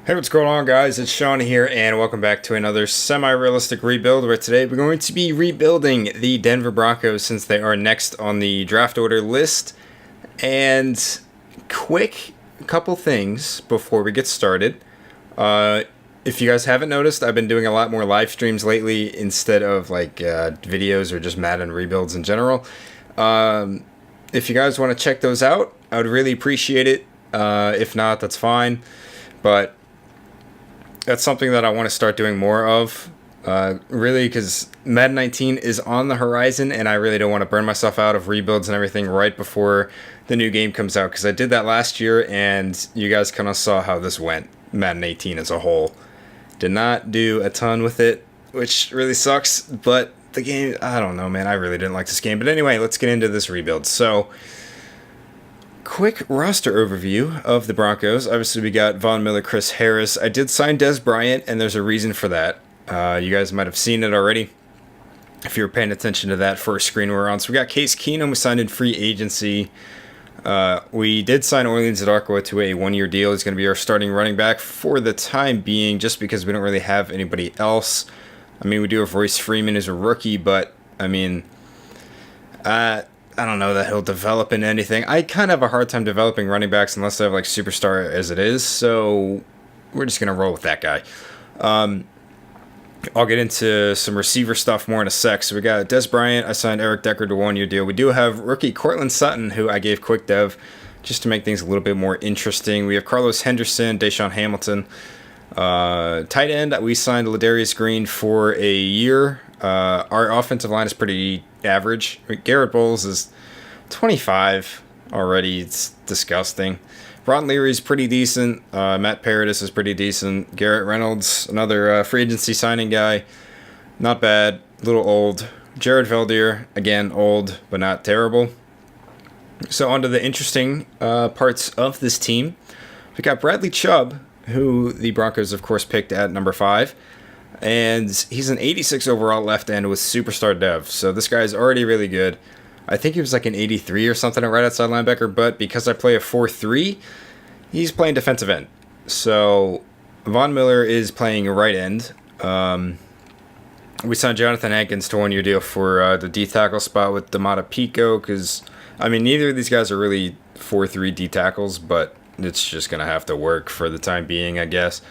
Hey, what's going on, guys? It's Sean here, and welcome back to another semi-realistic rebuild, where today we're going to be rebuilding the Denver Broncos since they are next on the draft order list. And quick couple things before we get started. If you guys haven't noticed, I've been doing a lot more live streams lately instead of videos or just Madden rebuilds in general. If you guys want to check those out, I would really appreciate it. If not, that's fine. But that's something that I want to start doing more of, really, because Madden 19 is on the horizon, and I really don't want to burn myself out of rebuilds and everything right before the new game comes out, because I did that last year, and you guys kind of saw how this went. Madden 18 as a whole did not do a ton with it, which really sucks, but the game, I don't know, man, I really didn't like this game. But anyway, let's get into this rebuild. So, quick roster overview of the Broncos. Obviously, we got Von Miller, Chris Harris. I did sign Des Bryant, and there's a reason for that. You guys might have seen it already if you were paying attention to that first screen we were on. So we got Case Keenum. We signed in free agency. We did sign Orleans Adarkwa to a one-year deal. He's going to be our starting running back for the time being, just because we don't really have anybody else. I mean, we do have Royce Freeman as a rookie, but, I mean, I don't know that he'll develop into anything. I kind of have a hard time developing running backs unless they have like superstar as it is. So we're just gonna roll with that guy. I'll get into some receiver stuff more in a sec. So we got Des Bryant. I signed Eric Decker to a one-year deal. We do have rookie Cortland Sutton, who I gave quick dev just to make things a little bit more interesting. We have Carlos Henderson, Deshaun Hamilton. Tight end, we signed Ladarius Green for a year. Our offensive line is pretty average. Garrett Bowles is 25 already. It's disgusting. Ron Leary's pretty decent. Matt Paradis is pretty decent. Garrett Reynolds, another free agency signing guy. Not bad. A little old. Jared Veldier, again, old, but not terrible. So on to the interesting parts of this team. We got Bradley Chubb, who the Broncos, of course, picked at number 5. And he's an 86 overall left end with superstar dev. So this guy's already really good. I think he was like an 83 or something at right outside linebacker. But because I play a 4-3, he's playing defensive end. So Von Miller is playing right end. We signed Jonathan Hankins to a one-year deal for the D tackle spot with Damata Pico. Because, I mean, neither of these guys are really 4-3 D tackles. But it's just going to have to work for the time being, I guess.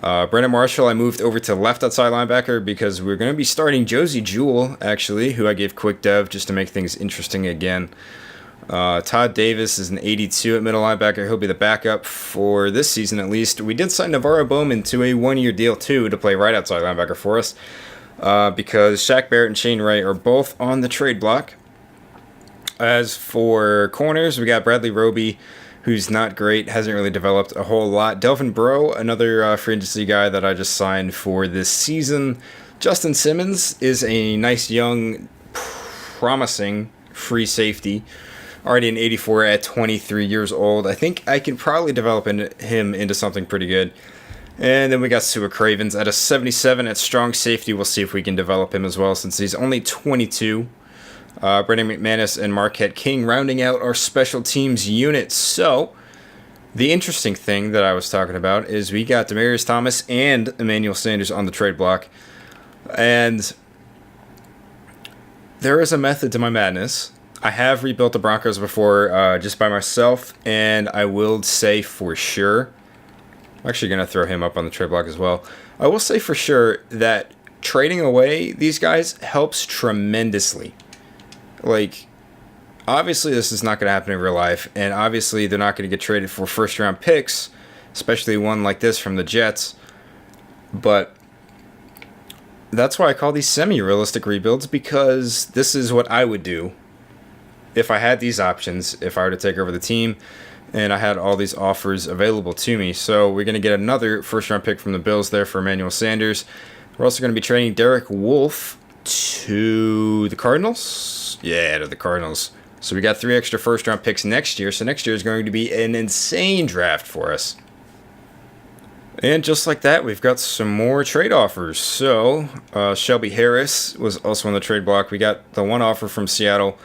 Brandon Marshall, I moved over to left outside linebacker because we're going to be starting Josie Jewell, actually, who I gave quick dev just to make things interesting again. Todd Davis is an 82 at middle linebacker. He'll be the backup for this season at least. We did sign Navarro Bowman to a one-year deal, too, to play right outside linebacker for us because Shaq Barrett and Shane Wright are both on the trade block. As for corners, we got Bradley Roby, who's not great, hasn't really developed a whole lot. Delvin Breaux, another free agency guy that I just signed for this season. Justin Simmons is a nice, young, promising free safety. Already an 84 at 23 years old. I think I could probably develop him into something pretty good. And then we got Sua Cravens at a 77 at strong safety. We'll see if we can develop him as well since he's only 22. Brandon McManus and Marquette King rounding out our special teams unit. So, the interesting thing that I was talking about is we got Demaryius Thomas and Emmanuel Sanders on the trade block. And there is a method to my madness. I have rebuilt the Broncos before just by myself, and I will say for sure, I'm actually going to throw him up on the trade block as well. I will say for sure that trading away these guys helps tremendously. Like, obviously this is not going to happen in real life, and obviously they're not going to get traded for first-round picks, especially one like this from the Jets. But that's why I call these semi-realistic rebuilds, because this is what I would do if I had these options, if I were to take over the team, and I had all these offers available to me. So we're going to get another first-round pick from the Bills there for Emmanuel Sanders. We're also going to be trading Derek Wolfe to the Cardinals. Yeah, to the Cardinals. So we got 3 extra first-round picks next year. So next year is going to be an insane draft for us. And just like that, we've got some more trade offers. So Shelby Harris was also on the trade block. We got the one offer from Seattle.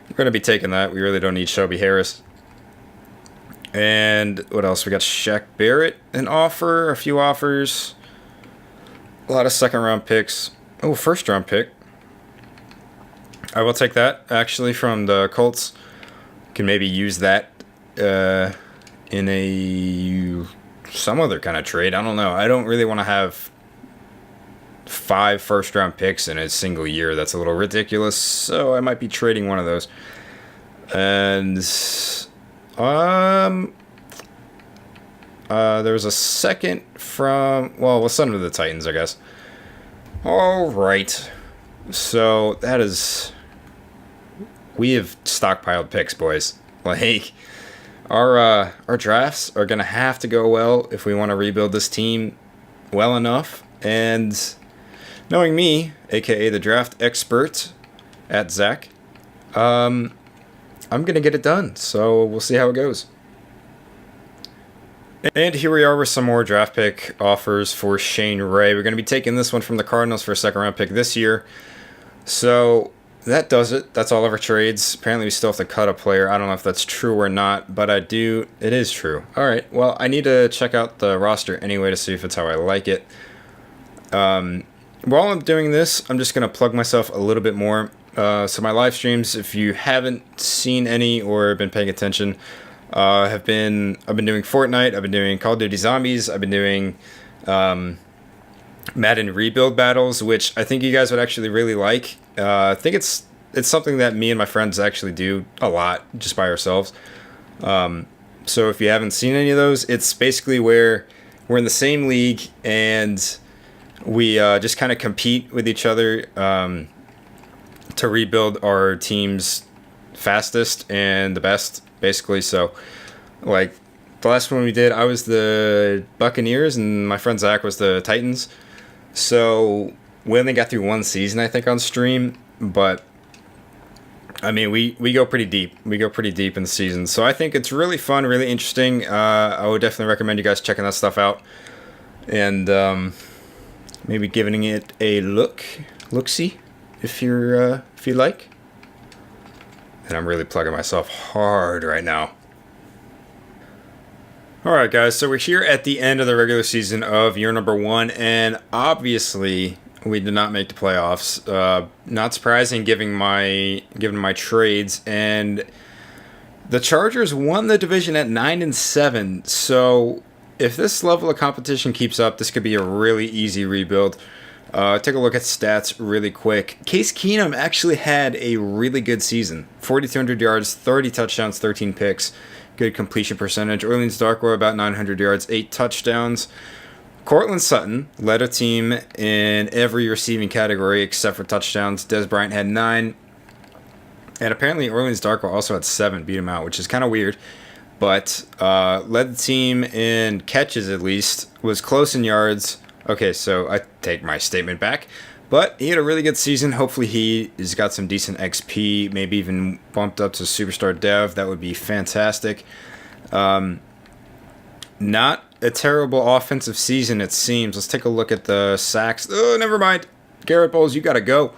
We're going to be taking that. We really don't need Shelby Harris. And what else? We got Shaq Barrett, an offer, a few offers, a lot of second-round picks. Oh, first-round pick. I will take that, actually, from the Colts. Can maybe use that in some other kind of trade. I don't know. I don't really want to have 5 first-round picks in a single year. That's a little ridiculous, so I might be trading one of those. And there was a second from, well, we'll send him to the Titans, I guess. All right. So that is, we have stockpiled picks, boys. Like, our drafts are gonna have to go well if we want to rebuild this team well enough. And knowing me, aka the draft expert at Zach, I'm gonna get it done. So we'll see how it goes. And here we are with some more draft pick offers for Shane Ray. We're going to be taking this one from the Cardinals for a second-round pick this year. So that does it. That's all of our trades. Apparently we still have to cut a player. I don't know if that's true or not, but it is true. All right, well, I need to check out the roster anyway to see if it's how I like it. While I'm doing this, I'm just going to plug myself a little bit more. So my live streams, if you haven't seen any or been paying attention, I've been doing Fortnite, I've been doing Call of Duty Zombies, I've been doing Madden rebuild battles, which I think you guys would actually really like. I think it's something that me and my friends actually do a lot just by ourselves. So if you haven't seen any of those, it's basically where we're in the same league and we just kind of compete with each other to rebuild our teams fastest and the best, basically. So, like, the last one we did, I was the Buccaneers and my friend Zach was the Titans. So we only got through one season, I think, on stream, but I mean, we go pretty deep. We go pretty deep in the season. So I think it's really fun, really interesting. I would definitely recommend you guys checking that stuff out and maybe giving it a look-see if you like. And I'm really plugging myself hard right now. Alright guys, so we're here at the end of the regular season of year number 1, and obviously we did not make the playoffs. Not surprising given my trades, and the Chargers won the division at 9-7, so if this level of competition keeps up, this could be a really easy rebuild. Take a look at stats really quick. Case Keenum actually had a really good season. 4,200 yards, 30 touchdowns, 13 picks. Good completion percentage. Orleans Darkwa about 900 yards, 8 touchdowns. Cortland Sutton led a team in every receiving category except for touchdowns. Des Bryant had 9. And apparently Orleans Darkwa also had 7, beat him out, which is kind of weird. But led the team in catches at least. Was close in yards. Okay, so I take my statement back. But he had a really good season. Hopefully he's got some decent XP, maybe even bumped up to superstar dev. That would be fantastic. Not a terrible offensive season, it seems. Let's take a look at the sacks. Oh, never mind. Garrett Bowles, you got to go.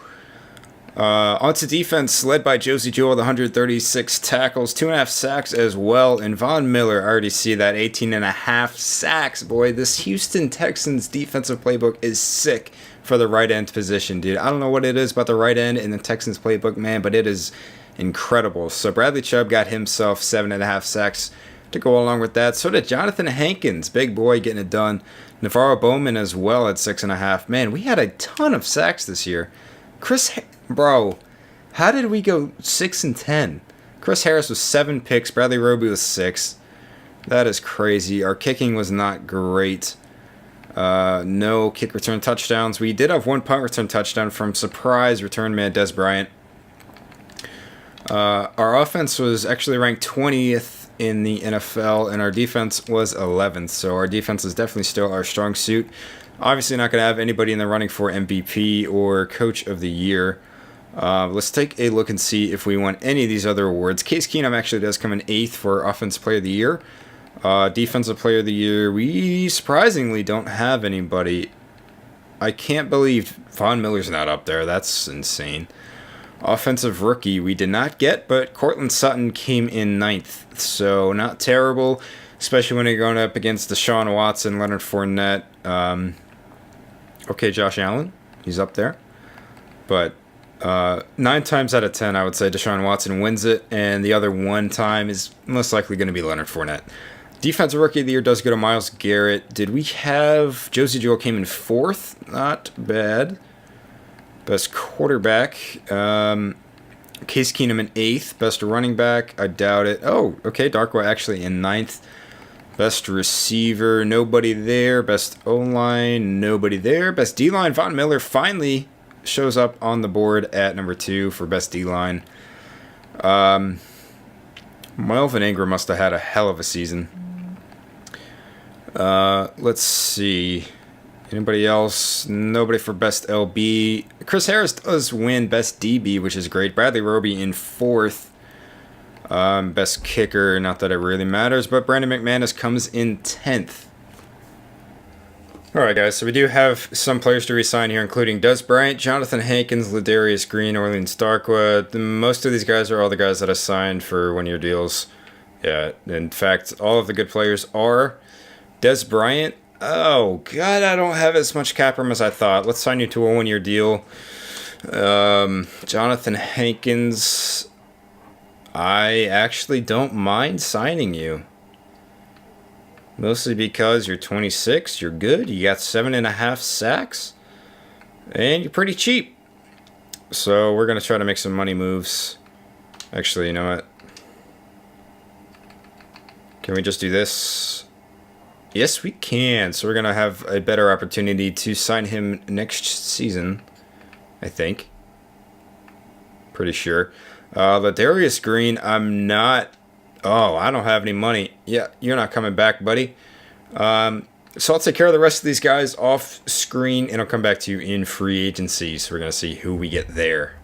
Onto defense, led by Josie Jewell, the 136 tackles, 2.5 sacks as well. And Von Miller, I already see that, 18.5 sacks. Boy, this Houston Texans defensive playbook is sick for the right end position, dude. I don't know what it is about the right end in the Texans playbook, man, but it is incredible. So Bradley Chubb got himself 7.5 sacks to go along with that. So did Jonathan Hankins, big boy, getting it done. Navarro Bowman as well at 6.5. Man, we had a ton of sacks this year. Bro, how did we go 6-10? Chris Harris was 7 picks. Bradley Roby was 6. That is crazy. Our kicking was not great. No kick return touchdowns. We did have 1 punt return touchdown from surprise return man Des Bryant. Our offense was actually ranked 20th in the NFL, and our defense was 11th. So our defense is definitely still our strong suit. Obviously not going to have anybody in the running for MVP or Coach of the Year. Let's take a look and see if we won any of these other awards. Case Keenum actually does come in 8th for Offensive Player of the Year. Defensive Player of the Year, we surprisingly don't have anybody. I can't believe Von Miller's not up there. That's insane. Offensive rookie we did not get, but Cortland Sutton came in 9th. So not terrible, especially when you're going up against Deshaun Watson, Leonard Fournette. Okay, Josh Allen, he's up there. But 9 times out of 10, I would say Deshaun Watson wins it, and the other 1 time is most likely going to be Leonard Fournette. Defensive Rookie of the Year does go to Myles Garrett. Did we have... Josie Jewell came in 4th. Not bad. Best quarterback. Case Keenum in 8th. Best running back. I doubt it. Oh, okay. Darko actually in 9th. Best receiver. Nobody there. Best O-line. Nobody there. Best D-line. Von Miller finally shows up on the board at number 2 for best D-line. Melvin Ingram must have had a hell of a season. Let's see. Anybody else? Nobody for best LB. Chris Harris does win best DB, which is great. Bradley Roby in 4th. Best kicker, not that it really matters, but Brandon McManus comes in 10th. Alright guys, so we do have some players to re-sign here, including Des Bryant, Jonathan Hankins, Ladarius Green, Orleans Darkwa. Most of these guys are all the guys that I signed for one-year deals. Yeah, in fact, all of the good players are. Des Bryant, oh god, I don't have as much cap room as I thought. Let's sign you to a one-year deal. Jonathan Hankins, I actually don't mind signing you. Mostly because you're 26, you're good, you got 7.5 sacks, and you're pretty cheap. So we're going to try to make some money moves. Actually, you know what? Can we just do this? Yes, we can. So we're going to have a better opportunity to sign him next season, I think. Pretty sure. Ladarius Green, I'm not... Oh, I don't have any money. Yeah, you're not coming back, buddy. So I'll take care of the rest of these guys off screen, and I'll come back to you in free agency. So we're going to see who we get there.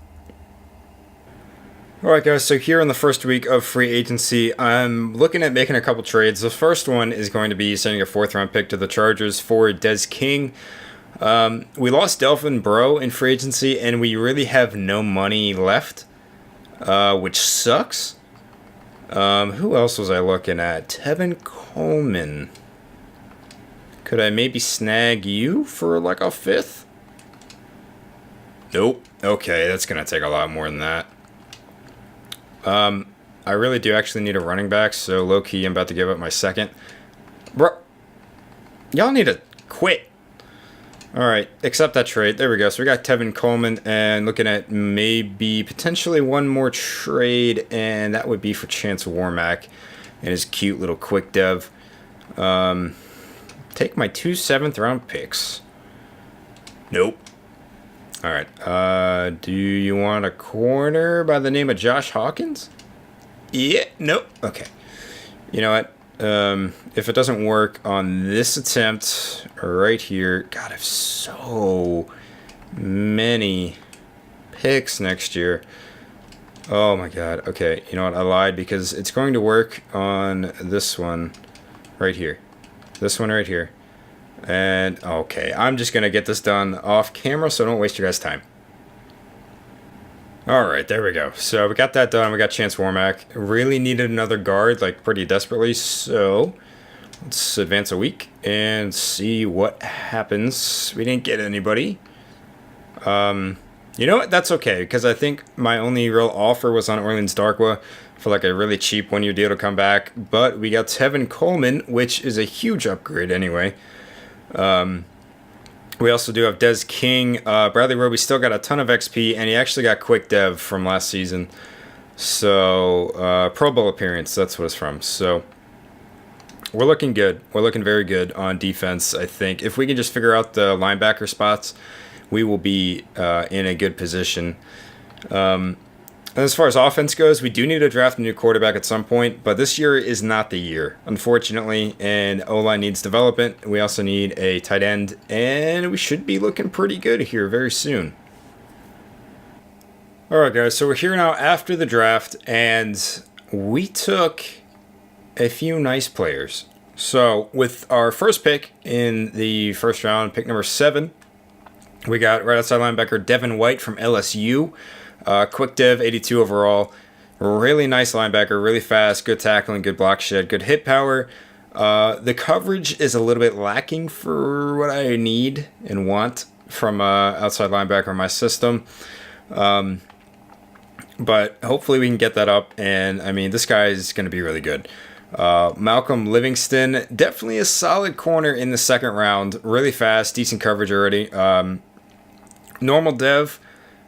Alright guys, so here in the first week of free agency, I'm looking at making a couple trades. The first one is going to be sending a 4th round pick to the Chargers for Des King. We lost Delvin Breaux in free agency, and we really have no money left, which sucks. Who else was I looking at? Tevin Coleman. Could I maybe snag you for like a 5th? Nope. Okay, that's going to take a lot more than that. I really do actually need a running back, so low-key I'm about to give up my 2nd. Bro, y'all need to quit. Alright, accept that trade. There we go. So we got Tevin Coleman, and looking at maybe potentially one more trade, and that would be for Chance Warmack and his cute little quick dev. Take my 2 7th round picks. Nope. Alright, do you want a corner by the name of Josh Hawkins? Yeah, nope. Okay. You know what? If it doesn't work on this attempt right here, God, I have so many picks next year. Oh my God. Okay, you know what? I lied, because it's going to work on this one right here. This one right here. And okay, I'm just going to get this done off camera, so don't waste your guys' time. Alright, there we go. So we got that done. We got Chance Warmack. Really needed another guard, like pretty desperately. So let's advance a week and see what happens. We didn't get anybody. You know what? That's okay, because I think my only real offer was on Orleans Darkwa for like a really cheap one-year deal to come back. But we got Tevin Coleman, which is a huge upgrade anyway. We also do have Des King. Bradley Roby still got a ton of XP, and he actually got quick dev from last season. So, Pro Bowl appearance, that's what it's from. So, we're looking good. We're looking very good on defense, I think. If we can just figure out the linebacker spots, we will be in a good position. And as far as offense goes, we do need to draft a new quarterback at some point, but this year is not the year, unfortunately, and O-line needs development. We also need a tight end, and we should be looking pretty good here very soon. Alright guys, so we're here now after the draft, and we took a few nice players. So with our first pick in the first round, pick number 7, we got right outside linebacker Devin White from LSU. Quick Dev, 82 overall. Really nice linebacker, really fast, good tackling, good block shed, good hit power. The coverage is a little bit lacking for what I need and want from outside linebacker in my system. But hopefully we can get that up. And, I mean, this guy is going to be really good. Malcolm Livingston, definitely a solid corner in the second round. Really fast, decent coverage already. Normal dev,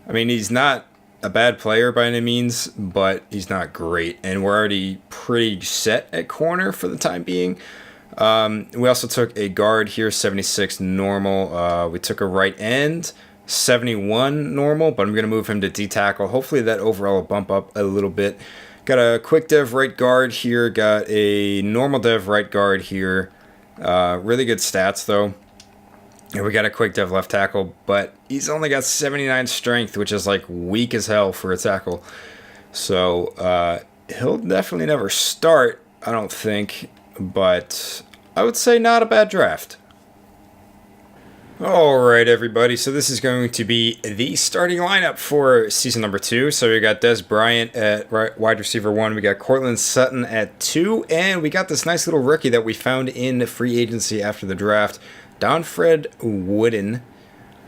I mean, he's not a bad player by any means, but he's not great. And we're already pretty set at corner for the time being. We also took a guard here, 76 normal. We took a right end, 71 normal, but I'm going to move him to D-tackle. Hopefully that overall will bump up a little bit. Got a quick dev right guard here. Got a normal dev right guard here. Really good stats, though. And we got a quick dev left tackle, but he's only got 79 strength, which is like weak as hell for a tackle. So he'll definitely never start, I don't think. But I would say not a bad draft. Alright, everybody, so this is going to be the starting lineup for season number 2. So we got Des Bryant at wide receiver 1, we got Cortland Sutton at 2, and we got this nice little rookie that we found in free agency after the draft, Donfred Wooden.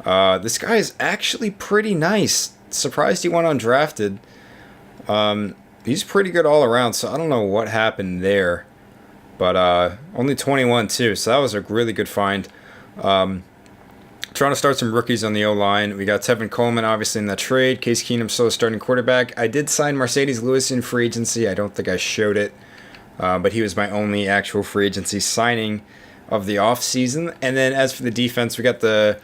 This guy is actually pretty nice. Surprised he went undrafted. He's pretty good all around, so I don't know what happened there. But only 21 too, so that was a really good find. Trying to start some rookies on the O-line. We got Tevin Coleman, obviously, in that trade. Case Keenum still starting quarterback. I did sign Mercedes Lewis in free agency. I don't think I showed it. But he was my only actual free agency signing of the offseason. And then as for the defense, we got the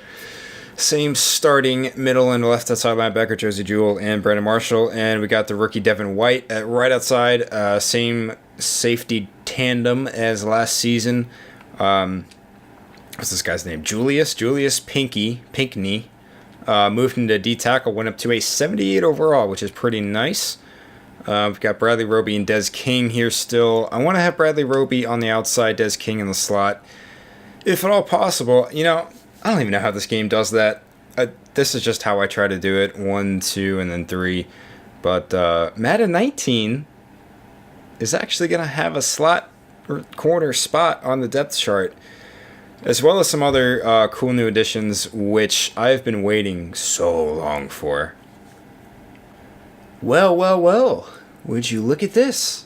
same starting middle and left outside linebacker, Josie Jewell and Brandon Marshall. And we got the rookie Devin White at right outside. Same safety tandem as last season. What's this guy's name? Julius Pinkney. Moved into D-tackle, went up to a 78 overall, which is pretty nice. We've got Bradley Roby and Des King here still. I want to have Bradley Roby on the outside, Des King in the slot, if at all possible. You know, I don't even know how this game does that. This is just how I try to do it. 1, 2, and then 3. But Madden 19 is actually going to have a slot or corner spot on the depth chart, as well as some other cool new additions, which I've been waiting so long for. Well, would you look at this?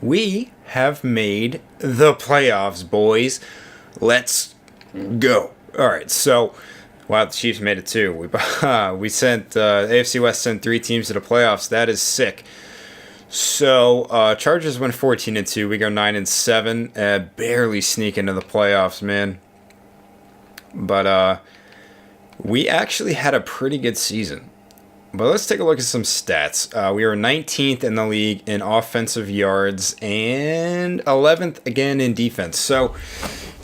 We have made the playoffs, boys. Let's go. All right, so, wow, the Chiefs made it too. We sent, AFC West sent 3 teams to the playoffs. That is sick. So, Chargers went 14-2. We go 9-7. Barely sneak into the playoffs, man. But we actually had a pretty good season. But let's take a look at some stats. We were 19th in the league in offensive yards and 11th again in defense. So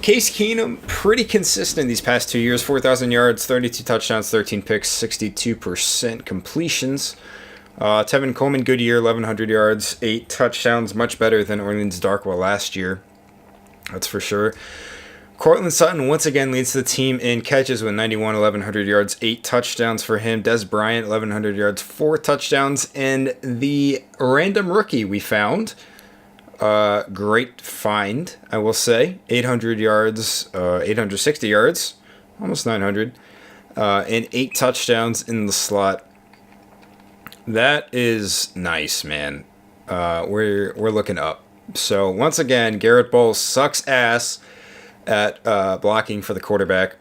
Case Keenum, pretty consistent these past 2 years. 4,000 yards, 32 touchdowns, 13 picks, 62% completions. Tevin Coleman, good year, 1,100 yards, 8 touchdowns, much better than Orleans Darkwell last year. That's for sure. Cortland Sutton once again leads the team in catches with 91, 1,100 yards, 8 touchdowns for him. Des Bryant, 1,100 yards, 4 touchdowns. And the random rookie we found, great find, I will say, 800 yards, 860 yards, almost 900, and 8 touchdowns in the slot. That is nice, man. We're looking up. So once again, Garrett Bowles sucks ass at blocking for the quarterback.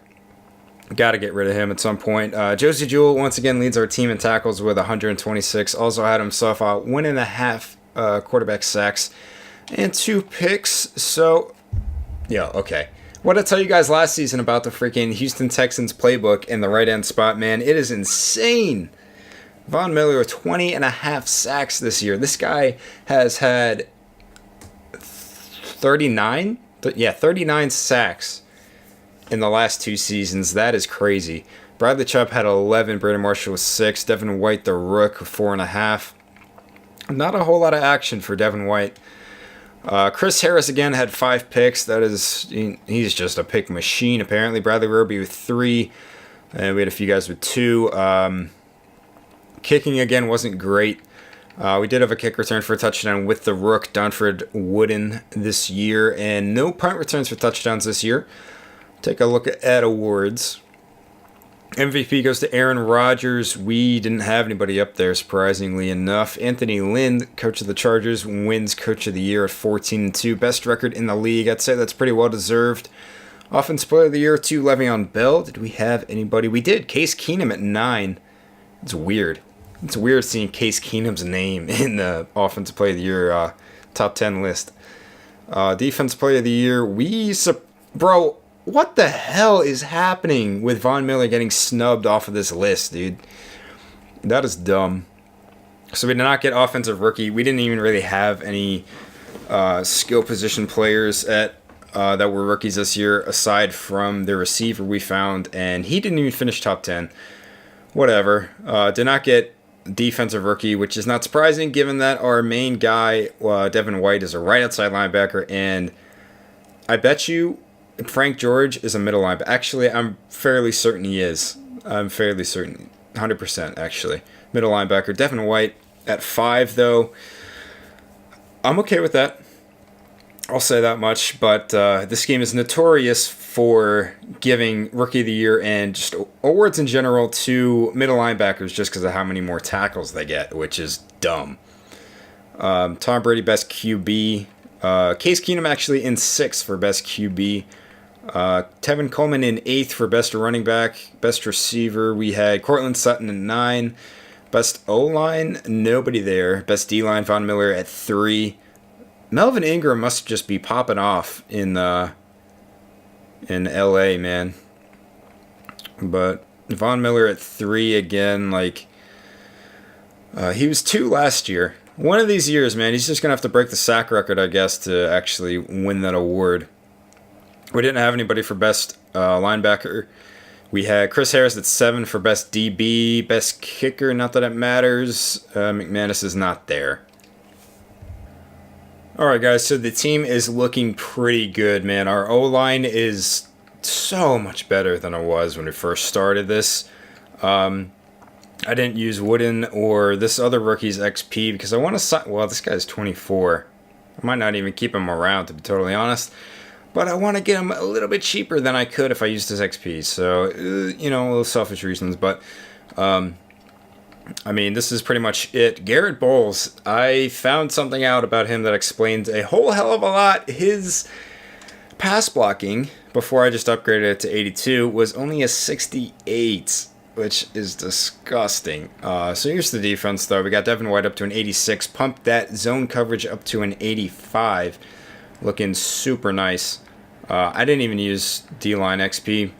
Got to get rid of him at some point. Josie Jewell once again leads our team in tackles with 126. Also had himself out 1.5 quarterback sacks and 2 picks. So, yeah, okay. What did I tell you guys last season about the freaking Houston Texans playbook in the right end spot, man? It is insane. Von Miller with 20.5 sacks this year. This guy has had 39 sacks in the last 2 seasons. That is crazy. Bradley Chubb had 11. Brandon Marshall was 6. Devin White, the rook, 4.5. Not a whole lot of action for Devin White. Chris Harris again had 5 picks. He's just a pick machine apparently. Bradley Roby with 3. And we had a few guys with 2. Kicking again wasn't great. We did have a kick return for a touchdown with the rook, Donford Wooden, this year, and no punt returns for touchdowns this year. Take a look at awards. MVP goes to Aaron Rodgers. We didn't have anybody up there, surprisingly enough. Anthony Lynn, coach of the Chargers, wins Coach of the Year at 14-2. Best record in the league. I'd say that's pretty well deserved. Offensive Player of the Year to Le'Veon Bell. Did we have anybody? We did. Case Keenum at 9. It's weird. It's weird seeing Case Keenum's name in the Offensive Player of the Year top 10 list. Defensive Player of the Year, bro, what the hell is happening with Von Miller getting snubbed off of this list, dude? That is dumb. So we did not get Offensive Rookie. We didn't even really have any skill position players that were rookies this year, aside from the receiver we found, and he didn't even finish top 10. Whatever. Did not get Defensive Rookie, which is not surprising given that our main guy, Devin White, is a right outside linebacker, and I bet you Frank George is a middle linebacker. Actually, I'm fairly certain he is. I'm fairly certain. 100% actually. Middle linebacker. Devin White at 5, though. I'm okay with that. I'll say that much, but this game is notorious for giving Rookie of the Year and just awards in general to middle linebackers just because of how many more tackles they get, which is dumb. Tom Brady, best QB. Case Keenum actually in 6th for best QB. Tevin Coleman in 8th for best running back. Best receiver, we had Cortland Sutton in 9. Best O-line, nobody there. Best D-line, Von Miller at 3. Melvin Ingram must just be popping off in LA, man. But Von Miller at 3 again, like he was 2 last year. One of these years, man, he's just gonna have to break the sack record, I guess, to actually win that award. We didn't have anybody for best linebacker. We had Chris Harris at 7 for best DB, best kicker. Not that it matters. McManus is not there. Alright guys, so the team is looking pretty good, man. Our O-line is so much better than it was when we first started this. I didn't use Wooden or this other rookie's XP because I want to sign... Well, this guy's 24. I might not even keep him around, to be totally honest. But I want to get him a little bit cheaper than I could if I used his XP. So, you know, a little selfish reasons, but... I mean, this is pretty much it. Garrett Bowles, I found something out about him that explains a whole hell of a lot. His pass blocking, before I just upgraded it to 82, was only a 68, which is disgusting. So here's the defense, though. We got Devin White up to an 86, pumped that zone coverage up to an 85, looking super nice. I didn't even use D-line XP.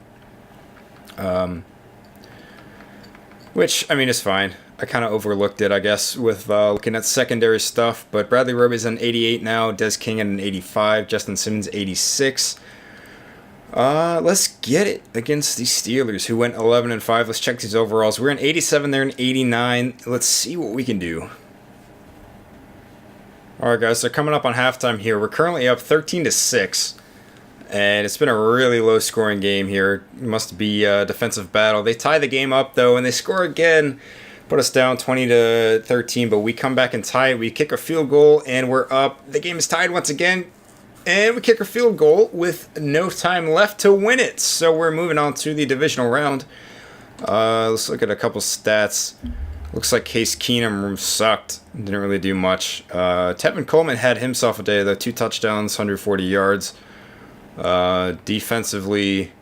Which, I mean, is fine. I kind of overlooked it, I guess, with looking at secondary stuff. But Bradley Roby's an 88 now. Des King at an 85. Justin Simmons, 86. Let's get it against the Steelers, who went 11-5. Let's check these overalls. We're in 87. They're in 89. Let's see what we can do. All right, guys. So coming up on halftime here. We're currently up 13-6. And it's been a really low-scoring game here. It must be a defensive battle. They tie the game up, though, and they score again. Put us down 20-13, but we come back and tie it. We kick a field goal, and we're up. The game is tied once again, and we kick a field goal with no time left to win it. So we're moving on to the divisional round. Let's look at a couple stats. Looks like Case Keenum sucked. Didn't really do much. Tevin Coleman had himself a day, though. 2 touchdowns, 140 yards. Defensively,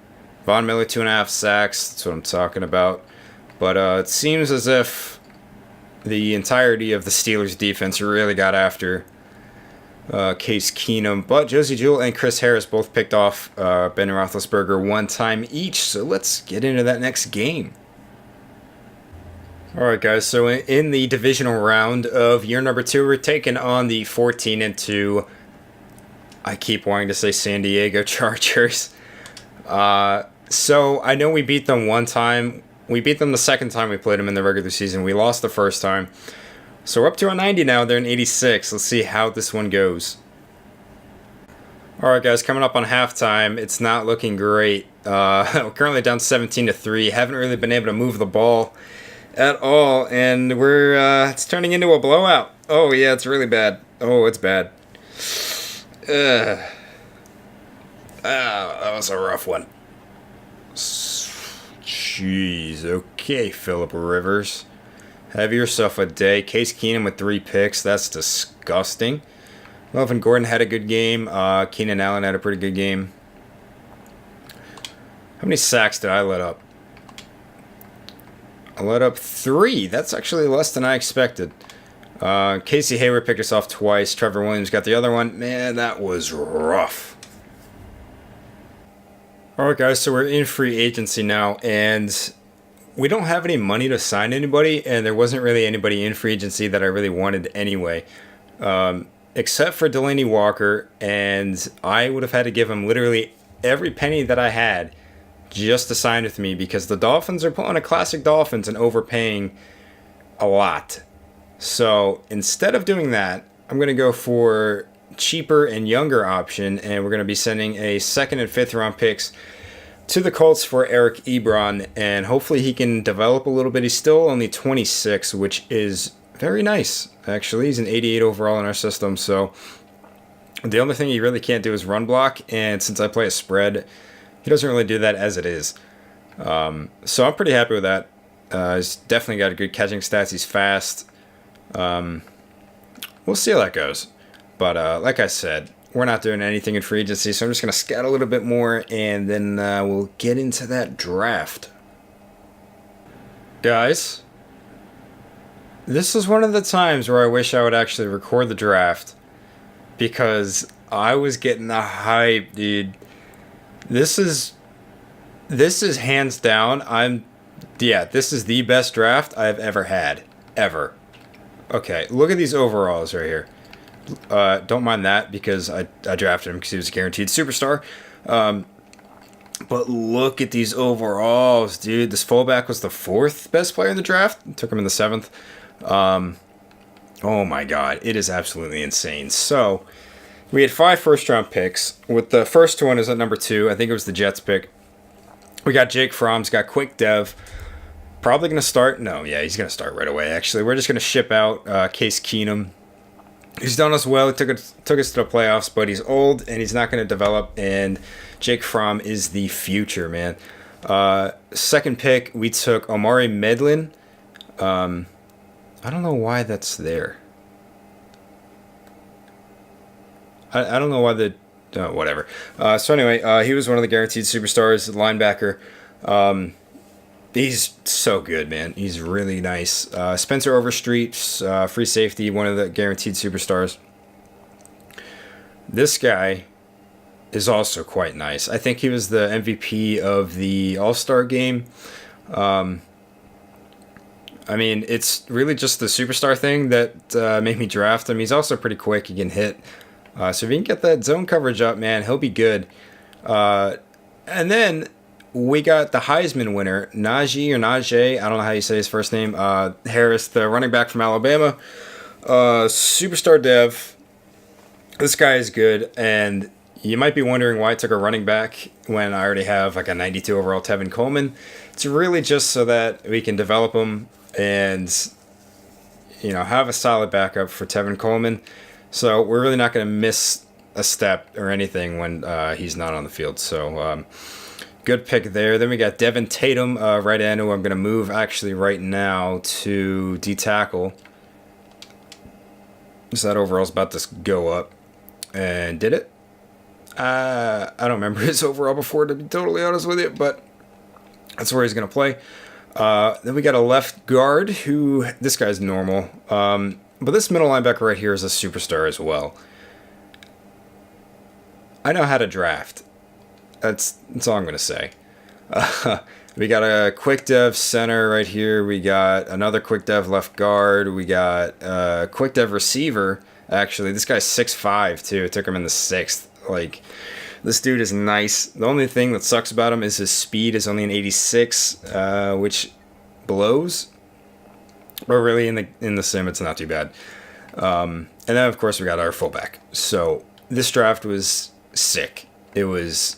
Von Miller 2.5 sacks. That's what I'm talking about. But it seems as if the entirety of the Steelers' defense really got after Case Keenum. But Josie Jewell and Chris Harris both picked off Ben Roethlisberger 1 time each. So let's get into that next game. All right, guys. So in the divisional round of year number 2, we're taking on the 14-2. I keep wanting to say San Diego Chargers. So I know we beat them 1 time. We beat them the second time we played them in the regular season. We lost the first time. So we're up to a 90 now. They're in 86. Let's see how this one goes. All right, guys. Coming up on halftime. It's not looking great. We're currently down 17-3. Haven't really been able to move the ball. at all, and it's turning into a blowout. Oh yeah, it's really bad. Oh, it's bad. Ugh. That was a rough one. Jeez. Okay, Phillip Rivers. Have yourself a day. Case Keenum with 3 picks. That's disgusting. Melvin Gordon had a good game. Keenan Allen had a pretty good game. How many sacks did I let up? I let up 3. That's actually less than I expected. Casey Hayward picked us off twice. Trevor Williams got the other one. Man, that was rough. Alright guys, so we're in free agency now, and we don't have any money to sign anybody, and there wasn't really anybody in free agency that I really wanted anyway. Except for Delaney Walker, and I would have had to give him literally every penny that I had just to sign with me, because the Dolphins are pulling a classic Dolphins and overpaying a lot. So instead of doing that, I'm going to go for cheaper and younger option, and we're going to be sending a 2nd and 5th round picks to the Colts for Eric Ebron, and hopefully he can develop a little bit. He's still only 26, which is very nice, actually. He's an 88 overall in our system, so the only thing he really can't do is run block, and since I play a spread, he doesn't really do that as it is. So I'm pretty happy with that. He's definitely got good catching stats. He's fast. We'll see how that goes. But like I said, we're not doing anything in free agency, so I'm just going to scout a little bit more, and then we'll get into that draft. Guys, this is one of the times where I wish I would actually record the draft, because I was getting the hype, dude. This is hands down. This is the best draft I've ever had. Ever. Okay, look at these overalls right here. Don't mind that, because I drafted him because he was a guaranteed superstar. But look at these overalls, dude. This fullback was the 4th best player in the draft. Took him in the 7th. Oh my god, it is absolutely insane. So we had 5 first-round picks. With the first one is at number 2. I think it was the Jets pick. We got Jake Fromm's got quick dev. Probably going to start. No, yeah, he's going to start right away, actually. We're just going to ship out Case Keenum. He's done us well. He took us to the playoffs, but he's old and he's not going to develop. And Jake Fromm is the future, man. 2nd pick, we took Omari Medlin. I don't know why that's there. I don't know why whatever. So anyway, he was one of the guaranteed superstars, linebacker. He's so good, man. He's really nice. Spencer Overstreet, free safety, one of the guaranteed superstars. This guy is also quite nice. I think he was the MVP of the All-Star game. I mean, it's really just the superstar thing that made me draft him. He's also pretty quick. He can hit. So if he can get that zone coverage up, man, he'll be good. And then we got the Heisman winner, Najee, I don't know how you say his first name, Harris, the running back from Alabama. Superstar dev. This guy is good, and you might be wondering why I took a running back when I already have like a 92 overall Tevin Coleman. It's really just so that we can develop him and, have a solid backup for Tevin Coleman. So we're really not going to miss a step or anything when he's not on the field. So good pick there. Then we got Devin Tatum, right end, who I'm going to move actually right now to D-tackle. So that overall's about to go up. And did it? I don't remember his overall before, to be totally honest with you, but that's where he's going to play. Then we got a left guard who, this guy's normal. But this middle linebacker right here is a superstar as well. I know how to draft. That's all I'm going to say. We got a quick dev center right here. We got another quick dev left guard. We got a quick dev receiver. Actually, this guy's 6'5", too. It took him in the 6th. Like, this dude is nice. The only thing that sucks about him is his speed is only an 86, which blows. But really, in the sim, it's not too bad. And then, of course, we got our fullback. So this draft was sick. It was,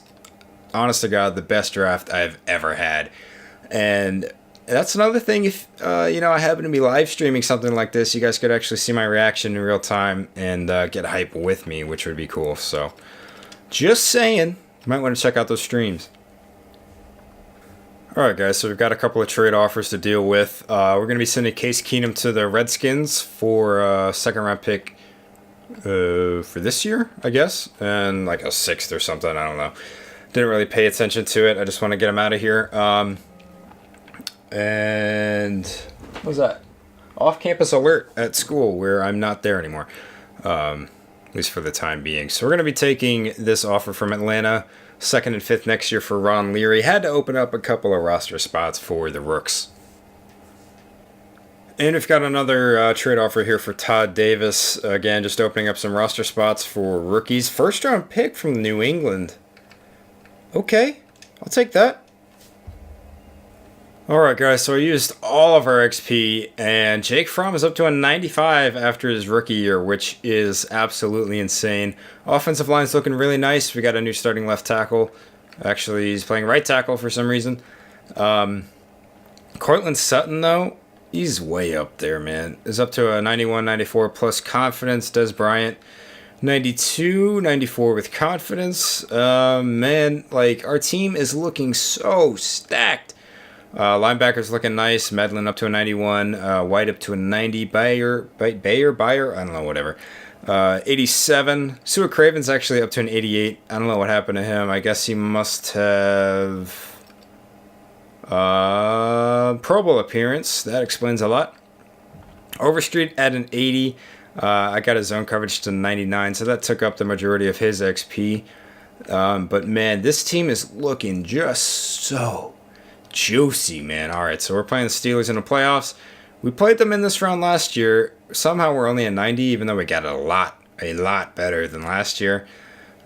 honest to God, the best draft I've ever had. And that's another thing. If I happen to be live streaming something like this, you guys could actually see my reaction in real time and get hype with me, which would be cool. So, just saying, you might want to check out those streams. All right, guys. So we've got a couple of trade offers to deal with. We're going to be sending Case Keenum to the Redskins for a second-round pick for this year, I guess, and like a sixth or something. I don't know. Didn't really pay attention to it. I just want to get him out of here. And what was that? Off-campus alert at school where I'm not there anymore, at least for the time being. So we're going to be taking this offer from Atlanta, 2nd and 5th next year for Ron Leary. Had to open up a couple of roster spots for the Rooks. And we've got another trade offer here for Todd Davis. Again, just opening up some roster spots for rookies. First-round pick from New England. Okay, I'll take that. Alright guys, so I used all of our XP, and Jake Fromm is up to a 95 after his rookie year, which is absolutely insane. Offensive line's looking really nice. We got a new starting left tackle. Actually, he's playing right tackle for some reason. Cortland Sutton, though, he's way up there, man. Is up to a 91, 94 plus confidence. Des Bryant, 92, 94 with confidence. Man, like, our team is looking so stacked. Linebackers looking nice. Medlin up to a 91. White up to a 90. Bayer, I don't know, whatever. 87. Sua Craven's actually up to an 88. I don't know what happened to him. I guess he must have Pro Bowl appearance. That explains a lot. Overstreet at an 80. I got his zone coverage to 99, so that took up the majority of his XP. But man, this team is looking just so juicy, man. All right, so we're playing the Steelers in the playoffs. We played them in this round last year. Somehow we're only a 90, even though we got a lot better than last year.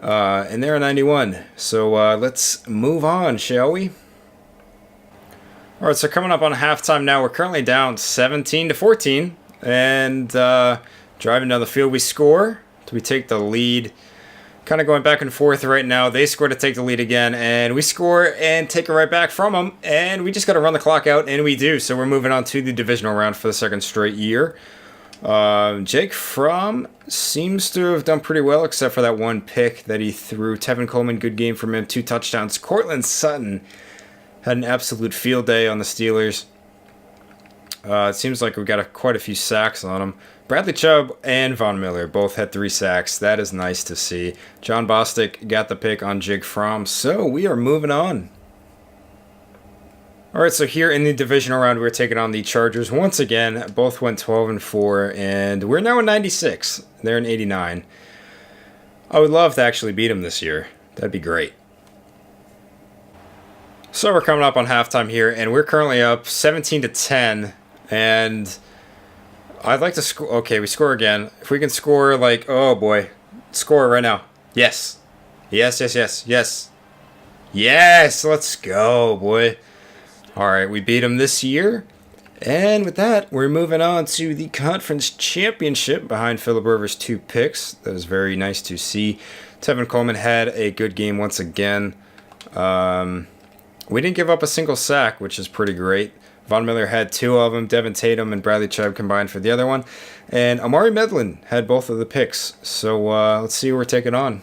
And they're a 91. So let's move on, shall we? All right, so coming up on halftime now. We're currently down 17-14, and driving down the field, we score. We take the lead. Kind of going back and forth right now. They score to take the lead again, and we score and take it right back from them, and we just got to run the clock out, and we do. So we're moving on to the divisional round for the second straight year. Jake Fromm seems to have done pretty well, except for that one pick that he threw. Tevin Coleman, good game from him, 2 touchdowns. Cortland Sutton had an absolute field day on the Steelers. It seems like we got quite a few sacks on him. Bradley Chubb and Von Miller both had 3 sacks. That is nice to see. John Bostic got the pick on Jake Fromm. So we are moving on. All right, so here in the divisional round, we're taking on the Chargers once again. Both went 12-4, and we're now in 96. They're in 89. I would love to actually beat them this year. That'd be great. So we're coming up on halftime here, and we're currently up 17-10, and I'd like to score. Okay, we score again. If we can score, like, oh boy, score right now. Yes. Yes. Yes, let's go, boy. All right, we beat them this year. And with that, we're moving on to the conference championship behind Phillip Rivers' 2 picks. That is very nice to see. Tevin Coleman had a good game once again. We didn't give up a single sack, which is pretty great. Von Miller had 2 of them. Devin Tatum and Bradley Chubb combined for the other one. And Amari Medlin had both of the picks. So let's see who we're taking on.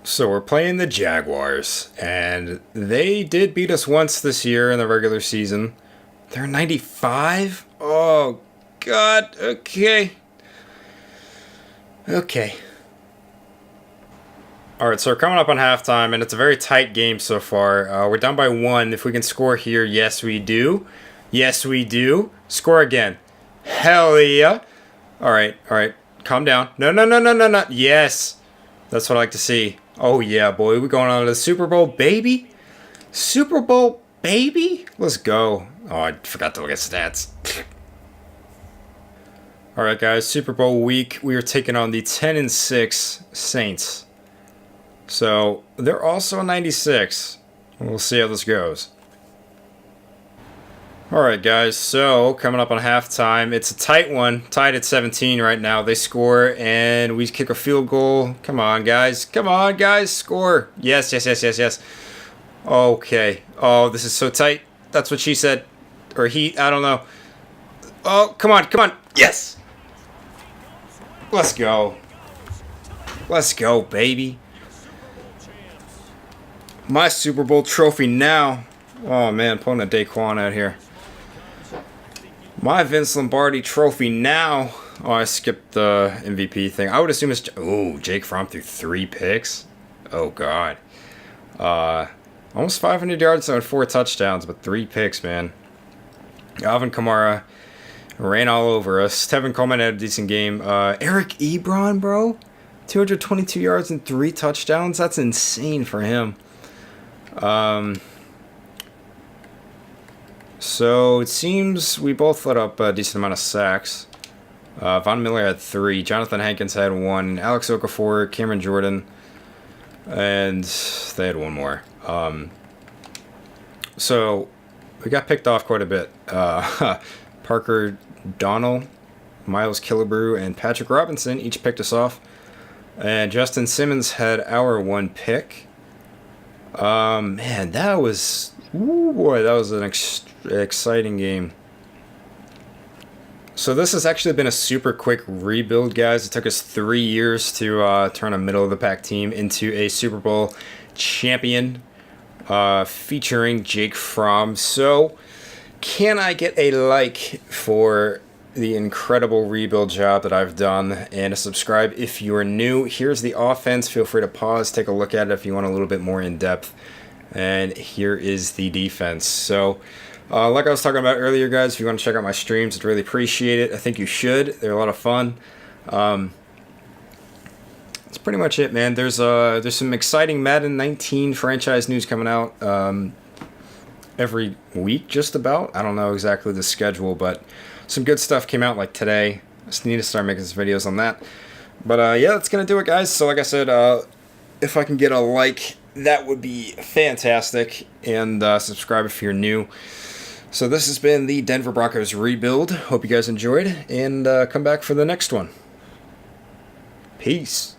So we're playing the Jaguars. And they did beat us once this year in the regular season. They're 95? Oh, God. Okay. All right, so we're coming up on halftime, and it's a very tight game so far. We're down by 1. If we can score here, yes, we do. Yes, we do. Score again. Hell yeah. All right. Calm down. No. Yes. That's what I like to see. Oh, yeah, boy. We're going on to the Super Bowl, baby. Super Bowl, baby. Let's go. Oh, I forgot to look at stats. All right, guys. Super Bowl week. We are taking on the 10-6 Saints. So they're also 96. We'll see how this goes. Alright guys, so coming up on halftime, it's a tight one, tied at 17 right now. They score and we kick a field goal. Come on guys, score. Yes. Okay. Oh, this is so tight. That's what she said. Or he, I don't know. Oh, come on, come on. Yes! Let's go. Let's go, baby. My Super Bowl trophy now. Oh, man, pulling a Daquan out here. My Vince Lombardi trophy now. Oh, I skipped the MVP thing. I would assume it's... Oh, Jake Fromm threw 3 picks. Oh, God. Almost 500 yards on 4 touchdowns, but 3 picks, man. Alvin Kamara ran all over us. Tevin Coleman had a decent game. Eric Ebron, bro. 222 yards and 3 touchdowns. That's insane for him. So it seems we both let up a decent amount of sacks. Von Miller had 3. Jonathan Hankins had 1. Alex Okafor, Cameron Jordan, and they had 1 more. So we got picked off quite a bit. Parker Donnell, Miles Killebrew, and Patrick Robinson each picked us off. And Justin Simmons had our 1 pick. Man, that was... Ooh, boy, that was an exciting game. So this has actually been a super quick rebuild, guys. It took us 3 years to turn a middle-of-the-pack team into a Super Bowl champion, featuring Jake Fromm. So, can I get a like for the incredible rebuild job that I've done, and a subscribe if you are new? Here's the offense. Feel free to pause, take a look at it if you want a little bit more in depth. And here is the defense. So, like I was talking about earlier, guys, if you want to check out my streams, I'd really appreciate it. I think you should. They're a lot of fun. That's pretty much it, man. There's some exciting Madden 19 franchise news coming out every week, just about. I don't know exactly the schedule, but some good stuff came out like today. I just need to start making some videos on that. But yeah, that's gonna do it, guys. So like I said, if I can get a like, that would be fantastic, and subscribe if you're new. So this has been the Denver Broncos rebuild. Hope you guys enjoyed, and come back for the next one. Peace.